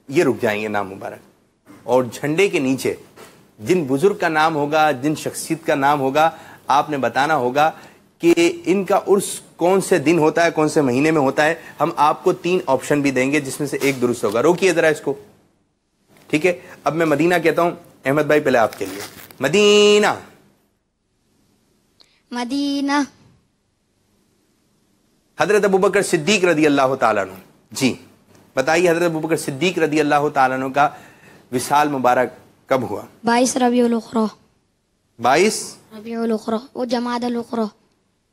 ये रुक जाएंगे नाम मुबारक। और झंडे के नीचे जिन बुजुर्ग का नाम होगा, जिन शख्सियत का नाम होगा, आपने बताना होगा कि इनका उर्स कौन से दिन होता है, कौन से महीने में होता है। हम आपको 3 ऑप्शन भी देंगे जिसमें से एक दुरुस्त होगा। रोकिए जरा इसको। ठीक है, अब मैं मदीना कहता हूं। अहमद भाई पहले आपके लिए मदीना। मदीना। हजरत अबू बकर सिद्दीक रदी अल्लाह ताला अन्हु। जी बताइए हजरत अबू बकर सिद्दीक रदी अल्लाह ताला अन्हु का विसाल मुबारक कब हुआ? 22 रबीउल उखरा। 22 रबीउल उखरा वो जमादुल उखरा।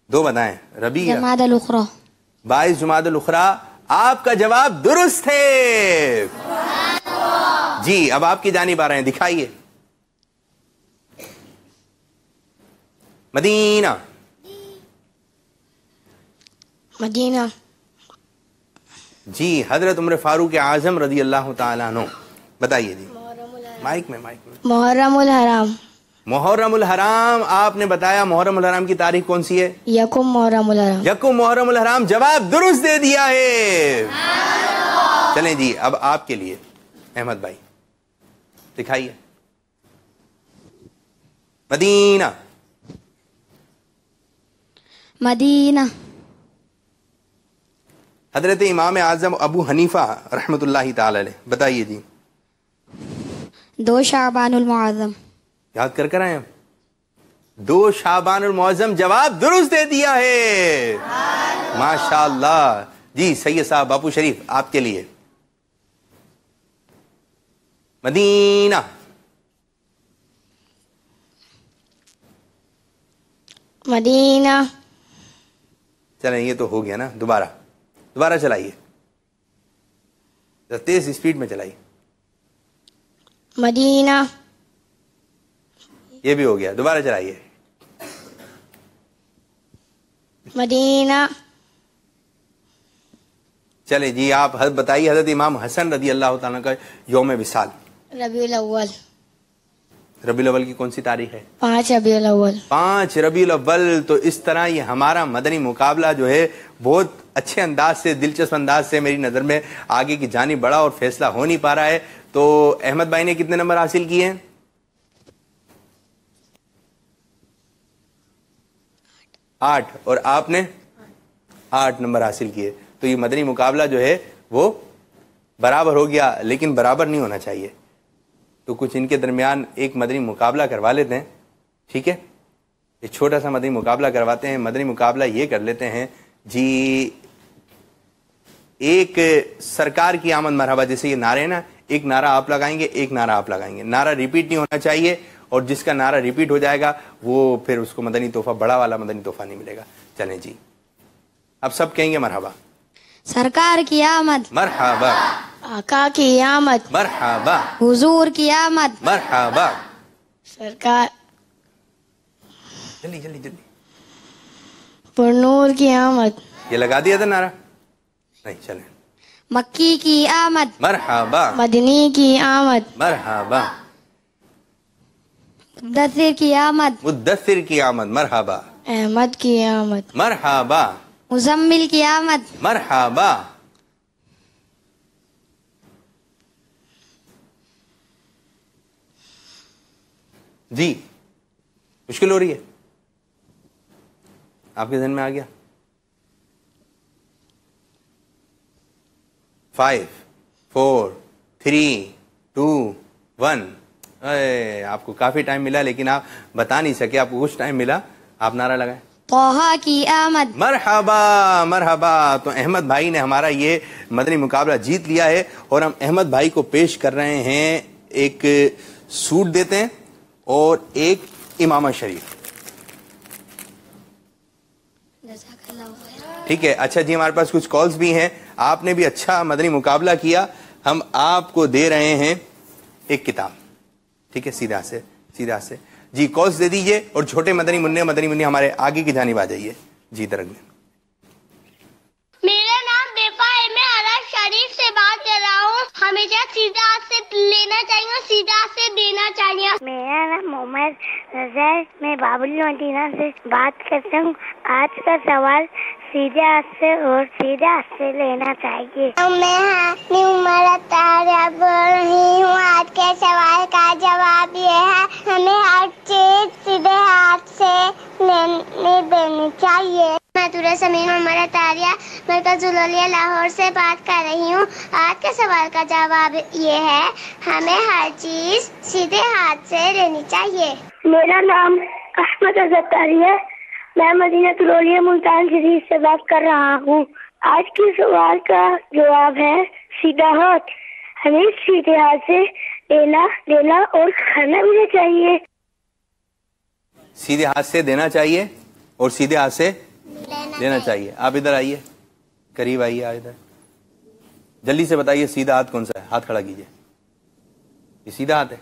2 बताएं। रबी जमादुल उखरा। 22 जमादुल उखरा। आपका जवाब दुरुस्त है जी। अब आपकी जानिब आ रहे हैं, दिखाइए। मदीना। मदीना। जी हजरत उमर फारूक आजम रदी अल्लाह ताला अन्हु बताइए जी। माइक में मुहर्रमुल हराम। मुहर्रमुल हराम आपने बताया। मुहर्रमुल हराम की तारीख कौन सी है? यकुम मुहर्रमुल हराम। यकुम मुहर्रमुल हराम। जवाब दुरुस्त दे दिया है। चलें जी अब आपके लिए अहमद भाई दिखाइए। मदीना। मदीना। हजरत इमाम आजम अबू हनीफा रहमतुल्लाहि ताला अलैह बताइए जी। 2 शाबानुल मुअज़्ज़म। याद कर आए हम। 2 शाबानुल मुअज़्ज़म। जवाब दुरुस्त दे दिया है, माशाअल्लाह। जी सैयद साहब बापू शरीफ आपके लिए मदीना। मदीना। चलें ये तो हो गया ना। दोबारा चलाइए, तेज स्पीड में चलाइए। मदीना। ये भी हो गया, दोबारा चलाइए। मदीना। चले जी आप बताइए हजरत इमाम हसन रदी अल्लाह ताला का यौम विसाल। रबीउल अव्वल। रबीउल अव्वल की कौन सी तारीख है? 5 रबीउल अव्वल। 5 रबीउल अव्वल। तो इस तरह ये हमारा मदनी मुकाबला जो है बहुत अच्छे अंदाज से, दिलचस्प अंदाज से मेरी नज़र में आगे की जानिब बढ़ा और फैसला हो नहीं पा रहा है। तो अहमद भाई ने कितने नंबर हासिल किए हैं? 8। और आपने 8 नंबर हासिल किए। तो ये मदनी मुकाबला जो है वो बराबर हो गया, लेकिन बराबर नहीं होना चाहिए। तो कुछ इनके दरमियान एक मदनी मुकाबला करवा लेते हैं। ठीक है, एक छोटा सा मदनी मुकाबला करवाते हैं। मदनी मुकाबला ये कर लेते हैं जी, एक सरकार की आमद मरहबा, जैसे ये नारे ना, एक नारा आप लगाएंगे, एक नारा आप लगाएंगे। नारा रिपीट नहीं होना चाहिए, और जिसका नारा रिपीट हो जाएगा वो फिर उसको मदनी तोहफा, बड़ा वाला मदनी तोहफा नहीं मिलेगा। चलें जी अब सब कहेंगे मरहबा। सरकार की आमद। मरहबा। आका की आमद। मरहबा। हुजूर की आमद। मरहबा। सरकार। जल्दी जल्दी जल्दी। पुरनूर की आमद। ये लगा दिया था नारा? नहीं, चलें। मक्की की आमद। मरहबा। मदनी की आमद। मरहबा। मुद्दसिर की आमद। मुद्दसिर की आमद। मरहबा। अहमद की आमद। मरहबा। मुजम्मिल की आमद। मरहबा। जी मुश्किल हो रही है, आपके ज़हन में आ गया? 5 4 3 2 1। आपको काफी टाइम मिला लेकिन आप बता नहीं सके, आपको कुछ टाइम मिला, आप नारा लगाए। तोहा की आमद। मरहबा मरहबा। तो अहमद भाई ने हमारा ये मदनी मुकाबला जीत लिया है और हम अहमद भाई को पेश कर रहे हैं, एक सूट देते हैं और एक इमामा शरीफ। ठीक है, अच्छा जी, हमारे पास कुछ कॉल्स भी हैं, आपने भी अच्छा मदनी मुकाबला किया, हम आपको दे रहे हैं एक किताब। ठीक है, सीधा से जी कॉल्स दे दीजिए और छोटे मदनी मुन्ने हमारे आगे की जानिब आ जाइए। जी दरग में। मेरा नाम बेफा है, मैं अरब शरीफ से बात कर रहा हूँ। हमेशा सीधा हाथ से लेना चाहिए और सीधा हाथ से देना चाहिए। मेरा नाम मोहम्मद रज़ा, मैं बाबुल मदीना से बात करता हूँ। आज का सवाल सीधे हाथ से और सीधे हाथ से लेना चाहिए। मैं हानी उमर तारा बोल रही हूँ। आज के सवाल का जवाब ये है, हमें हर चीज सीधे हाथ से लेने देनी चाहिए। मैं समीन उमर तारिया मरकज़ुल-उलिया लाहौर से बात कर रही हूँ। आज के सवाल का जवाब ये है, हमें हर चीज सीधे हाथ से लेनी चाहिए। मेरा नाम अहमद अज़हरी है, मैं मदीनतुल-उलिया मुल्तान शरीफ से बात कर रहा हूँ। आज के सवाल का जवाब है सीधा हाथ। हमें सीधे हाथ से लेना देना और खाना भी चाहिए। सीधे हाथ से देना चाहिए और सीधे हाथ से लेना चाहिए। आप इधर आइए, करीब आइए, आ इधर, जल्दी से बताइए सीधा हाथ कौन सा है? हाथ खड़ा कीजिए। ये सीधा हाथ है,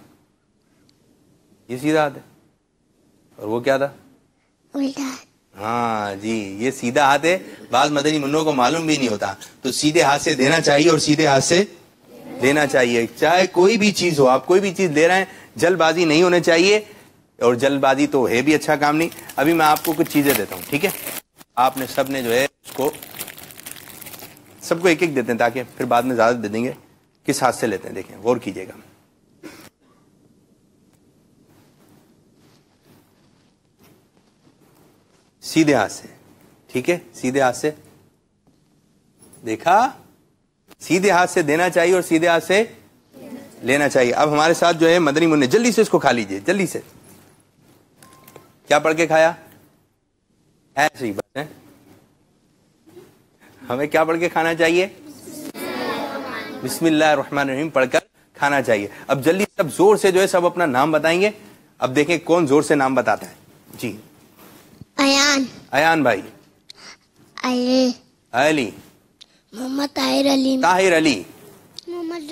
ये सीधा हाथ है, और वो क्या था? उल्टा। हाँ जी, ये सीधा हाथ है। बाल मदनी मुन्नों को मालूम भी नहीं होता। तो सीधे हाथ से देना चाहिए और सीधे हाथ से लेना चाहिए। चाहे कोई भी चीज हो, आप कोई भी चीज ले रहे हैं, जल्दबाजी नहीं होनी चाहिए, और जल्दबाजी तो है भी अच्छा काम नहीं। अभी मैं आपको कुछ चीजें देता हूँ, ठीक है? आपने सबने जो है उसको सबको एक एक देते हैं ताकि फिर बाद में ज्यादा दे देंगे। किस हाथ से लेते हैं देखें, गौर कीजिएगा। सीधे हाथ से, ठीक है? सीधे हाथ से देखा, सीधे हाथ से देना चाहिए और सीधे हाथ से लेना चाहिए। अब हमारे साथ जो है मदनी मुन्ने, जल्दी से इसको खा लीजिए, जल्दी से। क्या पढ़ के खाया? ऐसे ही बस है। हमें क्या पढ़ के खाना चाहिए? बिस्मिल्लाहिर्रहमानिर्रहीम पढ़कर खाना चाहिए। अब जल्दी सब जोर से जो है सब अपना नाम बताएंगे। अब देखें कौन जोर से नाम बताता है। जी, अयान। अयान भाई। अली। अली। मोहम्मद ताहिर अली। ताहिर अली। मोहम्मद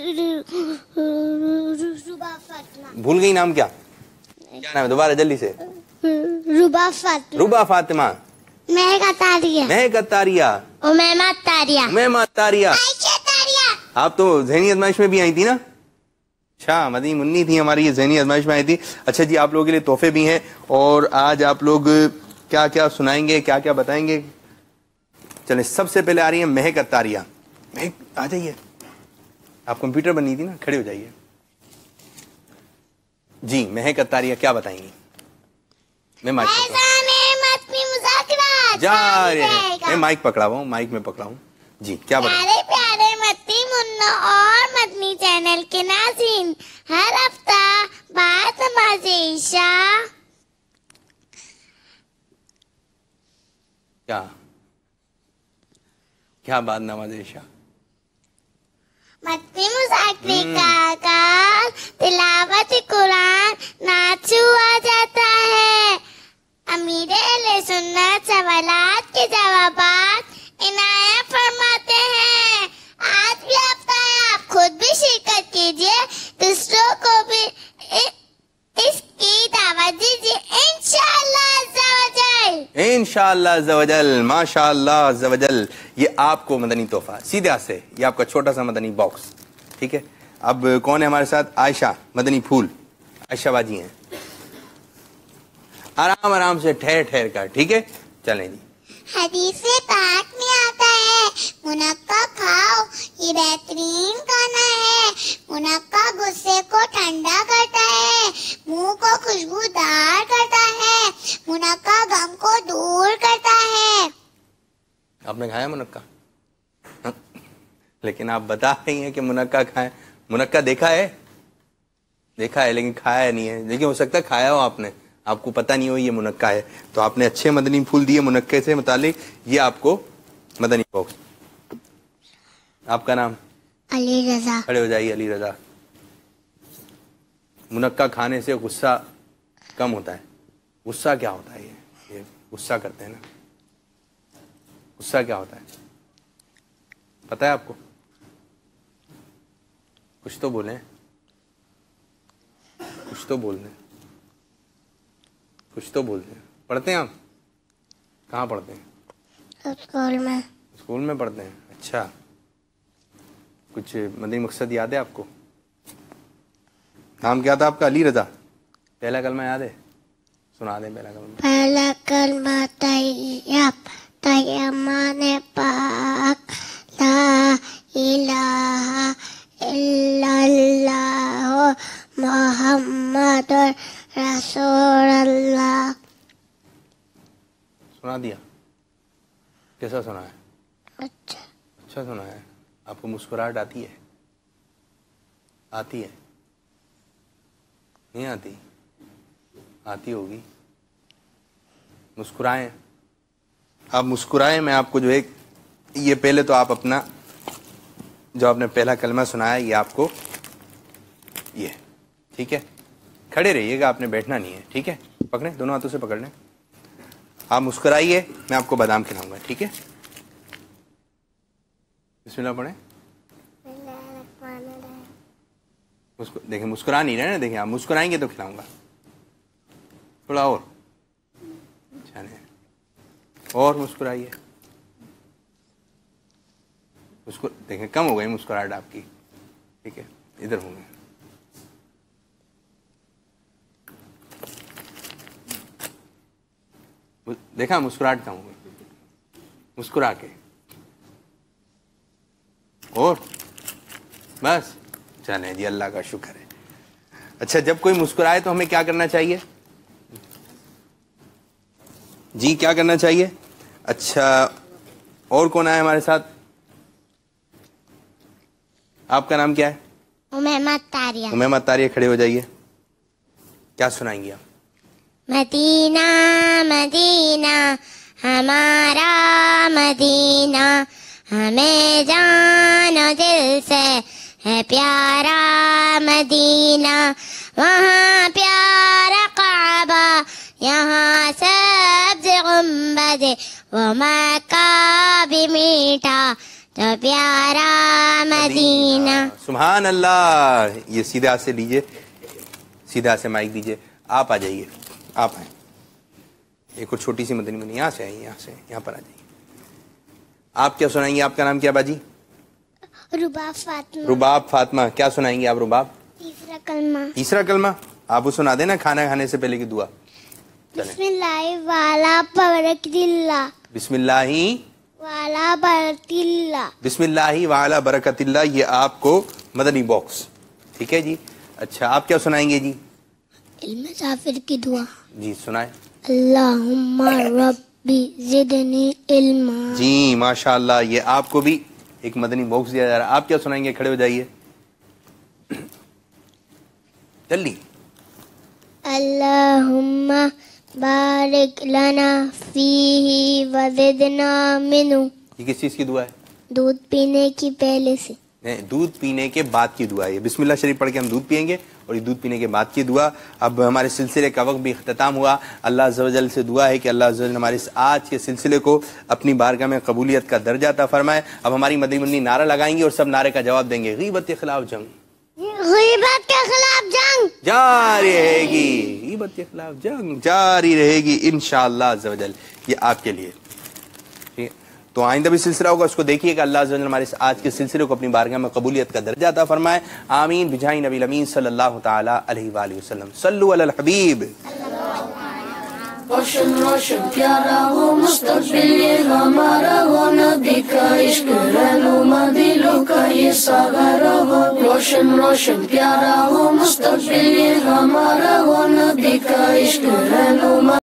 रुबा फातिमा। भूल गई नाम? क्या नाम है? दोबारा जल्दी से। रुबा फातिमा। रुबा फातिमा। महक अतारिया। महक अतारिया। उमैमा अतारिया। उमैमा अतारिया। आयशा अतारिया। आप तो ज़हनी आज़माइश में भी आई थी ना? अच्छा, मदनी मुन्नी थी हमारी, ये ज़हनी आज़माइश में आई थी। अच्छा जी, आप लोगों के लिए तोहफे भी हैं और आज आप लोग क्या क्या सुनाएंगे, क्या क्या बताएंगे? चलें, सबसे पहले आ रही है महक अतारिया। महक आ जाइए, आप कंप्यूटर बनी थी ना, खड़े हो जाइए। जी, महक अतारिया क्या बताएंगी? मैं माइक मैं माइक पकड़ा हुआ हूँ, माइक में पकड़ा हूँ। जी, क्या बताएं? प्यारे प्यारे मदनी मुन्ना और मदनी चैनल के नाज़रीन, हर हफ्ता बाद नमाज़े इशा क्या बात नमाज़े इशा मदनी मुज़ाकरे का तिलावत कुरान नाच हुआ जाता है। अमीर अहले सुन्नत सवालात के जवाबात इनायत फरमाते हैं। आज भी हफ्ता है, आप खुद भी शिरकत कीजिए, दूसरों को भी इसकी दावत दीजिए। इंशाअल्लाह अज़्ज़वजल। इंशाअल्लाह अज़्ज़वजल, माशाअल्लाह अज़्ज़वजल। ये आपको मदनी तोहफा सीधे हाथ से, ये आपका छोटा सा मदनी बॉक्स, ठीक है? अब कौन है हमारे साथ? आयशा मदनी फूल। आयशा बाजी हैं, आराम आराम से, ठहर ठहर कर, ठीक है? चलें जी। हदीस पाक में आता है, मुनक्का खाओ, ये बेहतरीन खाना है। मुनक्का गुस्से को ठंडा करता है, मुंह को खुशबूदार करता है, मुनक्का गम को दूर करता है। आपने खाया मुनक्का? लेकिन आप बता रही हैं कि मुनक्का खाएं। मुनक्का देखा है? देखा है लेकिन खाया नहीं है। लेकिन हो सकता है खाया हो आपने, आपको पता नहीं हो ये मुनक्का है। तो आपने अच्छे मदनी फूल दिए मुनक्के से मुतालिक, ये आपको मदनी बॉक्स। आपका नाम? अली रजा। खड़े हो जाइए अली रजा। मुनक्का खाने से गुस्सा कम होता है। गुस्सा क्या होता है? ये गुस्सा करते हैं ना, गुस्सा क्या होता है पता है आपको? कुछ तो बोलें, कुछ तो बोल दें, कुछ तो बोल दें। पढ़ते हैं आप? कहाँ पढ़ते हैं? स्कूल में। स्कूल में पढ़ते हैं। अच्छा, कुछ मदनी मकसद याद है आपको? नाम क्या था आपका? अली रजा। पहला कलमा याद है? सुना दें पहला कलमा। पहला कलमा तैयब, तैयमाने पाक, ला इलाहा इल्लल्लाह मुहम्मदुर रसूलुल्लाह। सुना दिया? कैसा सुना है? अच्छा। अच्छा सुना है। आपको मुस्कुराहट आती है? आती है? नहीं आती? आती होगी। मुस्कुराएं, आप मुस्कुराएं। मैं आपको जो एक ये पहले तो आप अपना जो आपने पहला कलमा सुनाया ये आपको ये, ठीक है? खड़े रहिएगा, आपने बैठना नहीं है, ठीक है? पकड़े, दोनों हाथों से पकड़ लें। आप मुस्कुराइए, मैं आपको बादाम खिलाऊंगा, ठीक है? बिस्मिल्लाह पढ़ें। देखिए मुस्कुरा नहीं रहे ना, देखिए आप मुस्कुराएंगे तो खिलाऊंगा। थोड़ा और और मुस्कुराइए। देखें कम हो गई मुस्कुराहट आपकी, ठीक है? इधर होंगे। देखा मुस्कुराहट कम हो गई। मुस्कुरा के और बस चलें जी, अल्लाह का शुक्र है। अच्छा, जब कोई मुस्कुराए तो हमें क्या करना चाहिए जी? क्या करना चाहिए? अच्छा, और कौन आया हमारे साथ? आपका नाम क्या है? उमैमा तारिया। उमैमा तारिया, खड़े हो जाइए। क्या सुनाएंगी आप? मदीना मदीना हमारा मदीना, हमें जानो दिल से है प्यारा मदीना। वहाँ प्यारा काबा, यहाँ सब्ज़ गुंबद, वो मक्का भी मीठा तो प्यारा मदीना। सुभान अल्लाह। ये सीधा से लीजिए, सीधा से माइक दीजिए। आप आ जाइए, आप आए। एक और छोटी सी मदनी मुन्नी, यहाँ से आइए, यहाँ से, यहाँ पर आ जाइए। आप क्या सुनाएंगे? आपका नाम क्या बाजी? रुबाब फातिमा। रुबाब फातिमा, क्या सुनाएंगे आप रुबाब? तीसरा कलमा। तीसरा कलमा आप वो सुना देना, खाना खाने से पहले की दुआ। बिस्मिल्लाहि वाला बरकतिल्ला। बिस्मिल्लाही वाला बरकतिल्ला। बिस्मिल्लाही वाला बरकतिल्ला। ये आपको मदनी बॉक्स, ठीक है जी? अच्छा, आप क्या सुनाएंगे जी? इल्म साफिर की दुआ। जी सुनाए। अल्लाहुम्मा रब्बी ज़िदनी इल्मा। जी माशाअल्लाह, ये आपको भी एक मदनी बॉक्स दिया जा रहा है। आप क्या सुनाएंगे? खड़े हो जाइए जल्दी। अल्लाहुम्मा बारिक लना फीही वज़िदना मिनहु। ये किस चीज की दुआ है? दूध पीने की पहले से। नहीं, दूध पीने के बाद की दुआ है। बिस्मिल्लाह शरीफ पढ़ के हम दूध पियेंगे और ये दूध पीने के बाद की दुआ। अब हमारे सिलसिले का वक्त भी इख्तिताम हुआ। अल्लाह अज़्ज़ व जल से दुआ है कि अल्लाह अज़्ज़ व जल हमारे इस आज के सिलसिले को अपनी बारगाह में कबूलियत का दर्जा अता फरमाए। अब हमारी मदनी मुन्नी नारा लगाएंगी और सब नारे का जवाब देंगे। गीबत के खिलाफ जंग, गीबत के खिलाफ जंग जारी रहेगी। गीबत के खिलाफ जंग जारी रहेगी इंशाअल्लाह अज़्ज़ व जल। ये आपके लिए, ठीक है? तो आइंदा भी सिलसिला होगा, उसको देखिएगा। अल्लाह अज़्ज़ व जल हमारे इस आज के सिलसिले को अपनी बारगाह में कबूलियत का दर्जा अता फरमाए। आमीन बिजाही नबी अमीन सल्लल्लाहु तआला अलैहि वसल्लम। सल्लु अलल हबीब। रोशन रोशन प्यारा हो मुस्तकबिल ये हमारा हो, नबी का इश्क रहनुमा दिलों का ये सहारा हो। रोशन रोशन प्यारा हो मुस्तकबिल ये हमारा हो, नबी का इश्क रहनुमा